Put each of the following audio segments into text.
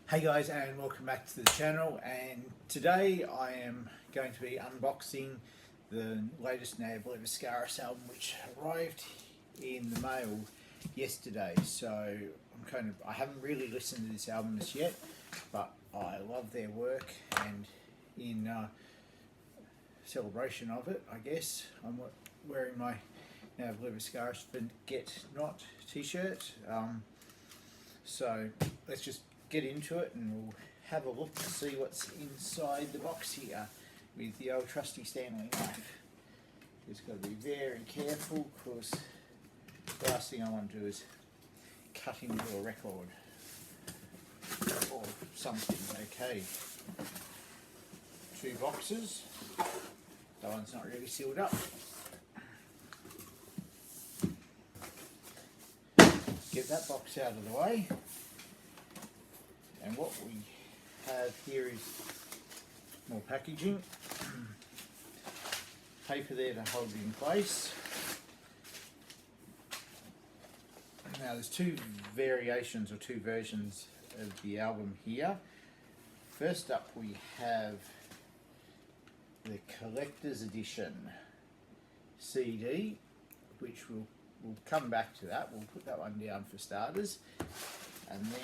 Hey guys, and welcome back to the channel. And today I am going to be unboxing the latest Obliviscaris album, which arrived in the mail yesterday. So I haven't really listened to this album as yet, but I love their work, and in celebration of it, I guess I'm wearing my Obliviscaris Forget Not t-shirt. So let's just get into it and we'll have a look to see what's inside the box here with the old trusty Stanley knife. Just got to be very careful, because the last thing I want to do is cut into a record or something. Okay, 2 boxes. That one's not really sealed up. Get that box out of the way. And what we have here is more packaging, paper there to hold it in place. Now there's 2 variations or 2 versions of the album here. First up we have the collector's edition CD, which we'll come back to that. We'll put that one down for starters, and then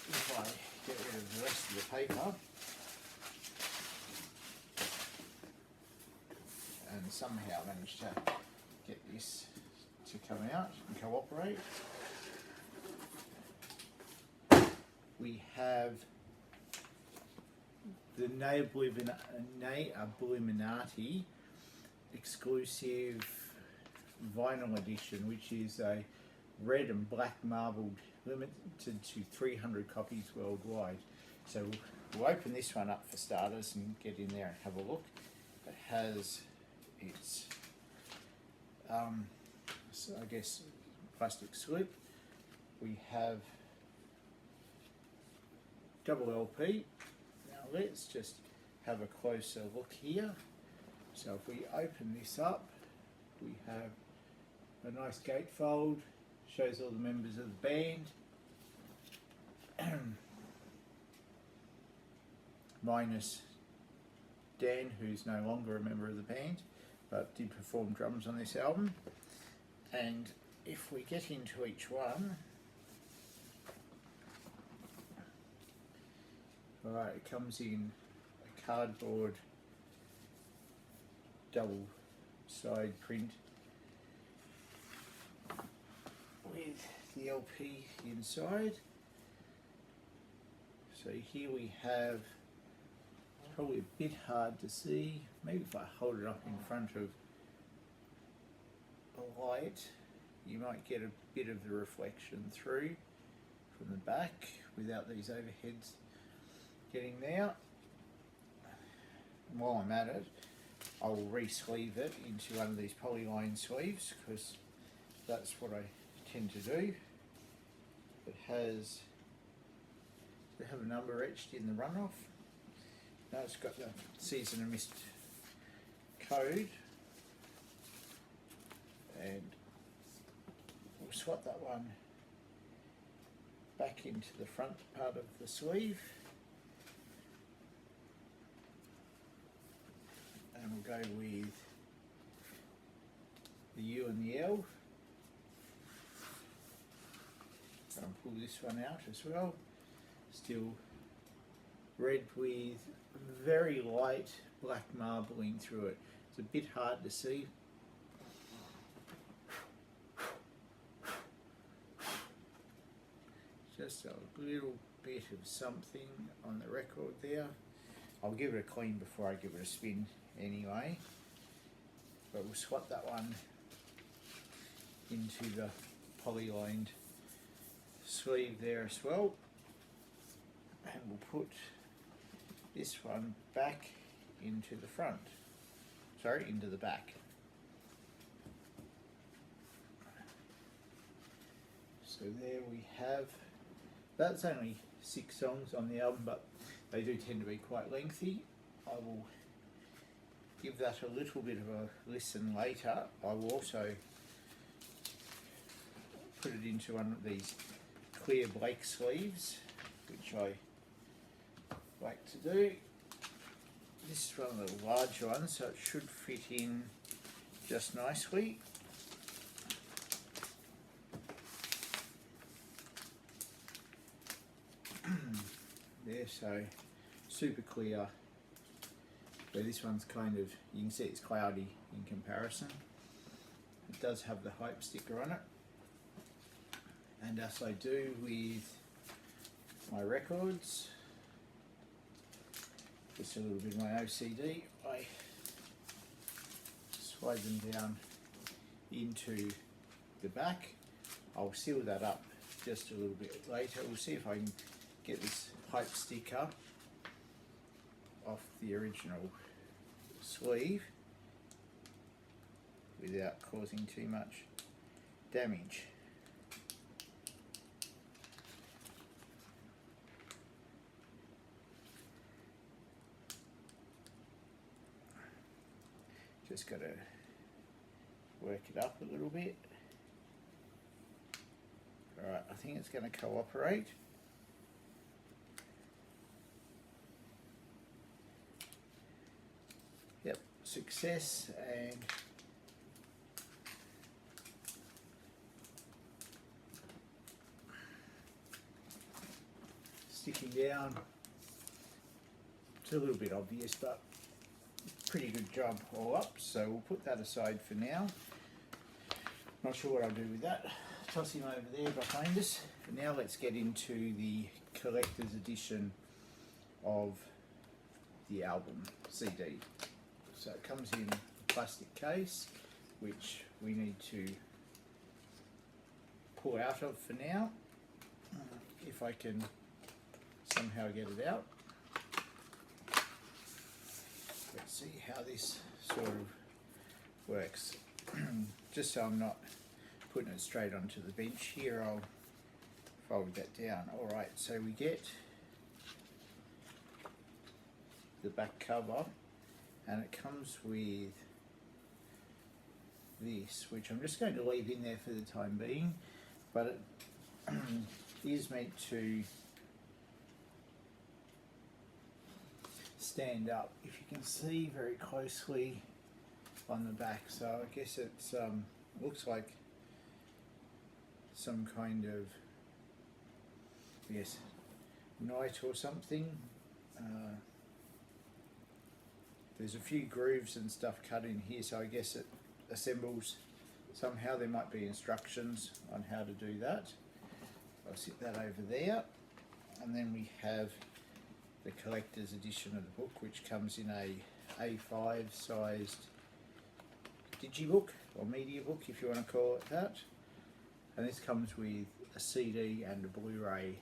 if I get rid of the rest of the paper and somehow manage to get this to come out and cooperate, we have the Obliviscaris exclusive vinyl edition, which is a red and black marbled, limited to 300 copies worldwide. So we'll open this one up for starters and get in there and have a look. It has its, so I guess, plastic slip. We have double LP. Now let's just have a closer look here. So if we open this up, we have a nice gatefold. Shows all the members of the band. Minus Dan, who's no longer a member of the band, but did perform drums on this album. And if we get into each one, alright, it comes in a cardboard double side print with the LP inside. So here we have, it's probably a bit hard to see, maybe if I hold it up in front of a light you might get a bit of the reflection through from the back without these overheads getting there. And while I'm at it, I will re-sleeve it into one of these polyline sleeves, because that's what I tend to do. It has, they have a number etched in the runoff. Now it's got the season and mist code, and we'll swap that one back into the front part of the sleeve, and we'll go with the U and the L. And pull this one out as well. Still red with very light black marbling through it. It's a bit hard to see. Just a little bit of something on the record there. I'll give it a clean before I give it a spin anyway. But we'll swap that one into the polylined sleeve there as well, and we'll put this one back into the front, into the back. So there we have, that's only 6 songs on the album, but they do tend to be quite lengthy. I will give that a little bit of a listen later. I will also put it into one of these clear Blake sleeves, which I like to do. This is one of the large ones, so it should fit in just nicely. There, so super clear. Where this one's kind of, you can see it's cloudy in comparison. It does have the hype sticker on it. And as I do with my records, just a little bit of my OCD, I slide them down into the back. I'll seal that up just a little bit later. We'll see if I can get this hype sticker off the original sleeve without causing too much damage. Just got to work it up a little bit. Alright, I think it's going to cooperate. Yep, success. And sticking down. It's a little bit obvious, but pretty good job all up, so we'll put that aside for now. Not sure what I'll do with that. Toss him over there behind us. But now let's get into the collector's edition of the album CD. So it comes in a plastic case, which we need to pull out of for now. If I can somehow get it out. Let's see how this sort of works. Just so I'm not putting it straight onto the bench here, I'll fold that down. Alright, so we get the back cover, and it comes with this, which I'm just going to leave in there for the time being, but it is meant to stand up, if you can see very closely on the back. So I guess it's looks like some kind of, yes, knight or something. There's a few grooves and stuff cut in here, so I guess it assembles somehow. There might be instructions on how to do that. I'll sit that over there, and then we have the collector's edition of the book, which comes in a A5 sized digibook or media book, if you want to call it that. And this comes with a CD and a Blu-ray.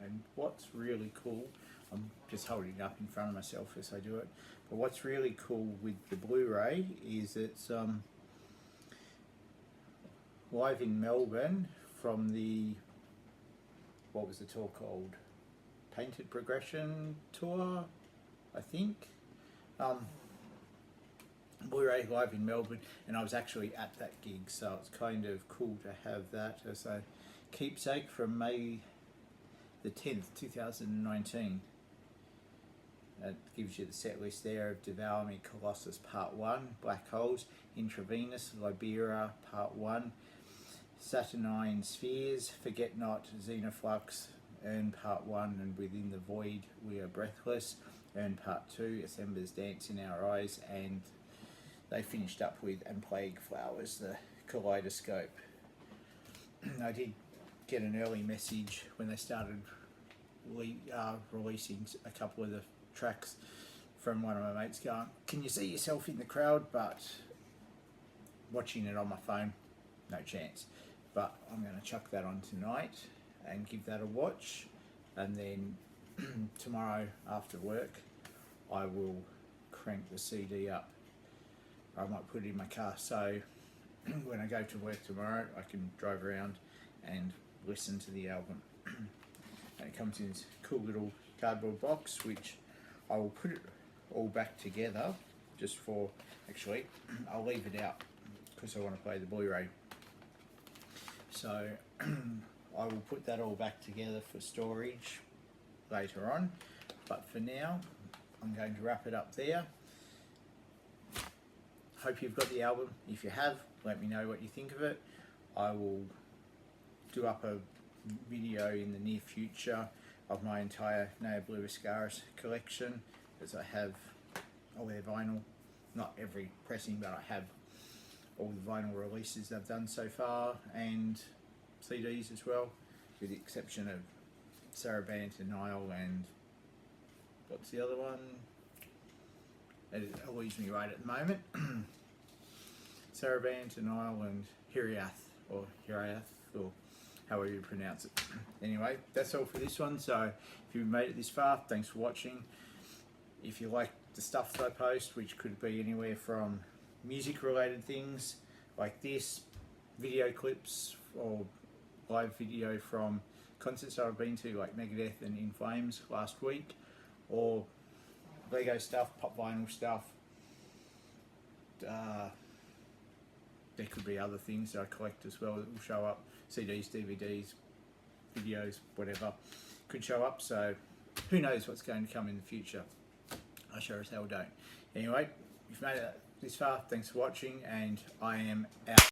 And what's really cool, I'm just holding it up in front of myself as I do it, but what's really cool with the Blu-ray is it's live in Melbourne from the, what was the tour called? Painted Progression Tour, I think. Blu-ray live in Melbourne, and I was actually at that gig, so it's kind of cool to have that as a keepsake from May the 10th, 2019. It gives you the set list there of Devour Me, Colossus Part 1, Black Holes, Intravenous, Libera Part 1, Saturnine Spheres, Forget Not, Xenoflux, Urn Part 1, and Within the Void We Are Breathless, Urn Part 2, Assemblers Dance in Our Eyes, and they finished up with And Plague Flowers, the Kaleidoscope. I did get an early message when they started releasing a couple of the tracks from one of my mates going, "Can you see yourself in the crowd?" But watching it on my phone, no chance. But I'm going to chuck that on tonight and give that a watch, and then tomorrow after work I will crank the CD up. I might put it in my car, so when I go to work tomorrow I can drive around and listen to the album. And it comes in this cool little cardboard box, which I will put it all back together just for, actually I'll leave it out because I want to play the Blu-ray. So I will put that all back together for storage later on. But for now, I'm going to wrap it up there. Hope you've got the album. If you have, let me know what you think of it. I will do up a video in the near future of my entire Obliviscaris collection, as I have all their vinyl, not every pressing, but I have all the vinyl releases they've done so far, and CDs as well, with the exception of Saraband to Nile and what's the other one? It leaves me right at the moment. Saraband to Nile and Hiriath, or however you pronounce it. Anyway, that's all for this one. So if you've made it this far, thanks for watching. If you like the stuff that I post, which could be anywhere from music related things like this, video clips or live video from concerts I've been to, like Megadeth and In Flames last week, or Lego stuff, pop vinyl stuff, there could be other things that I collect as well that will show up, CDs, DVDs, videos, whatever could show up. So who knows what's going to come in the future. I sure as hell don't. Anyway, if you've made it this far, thanks for watching, and I am out.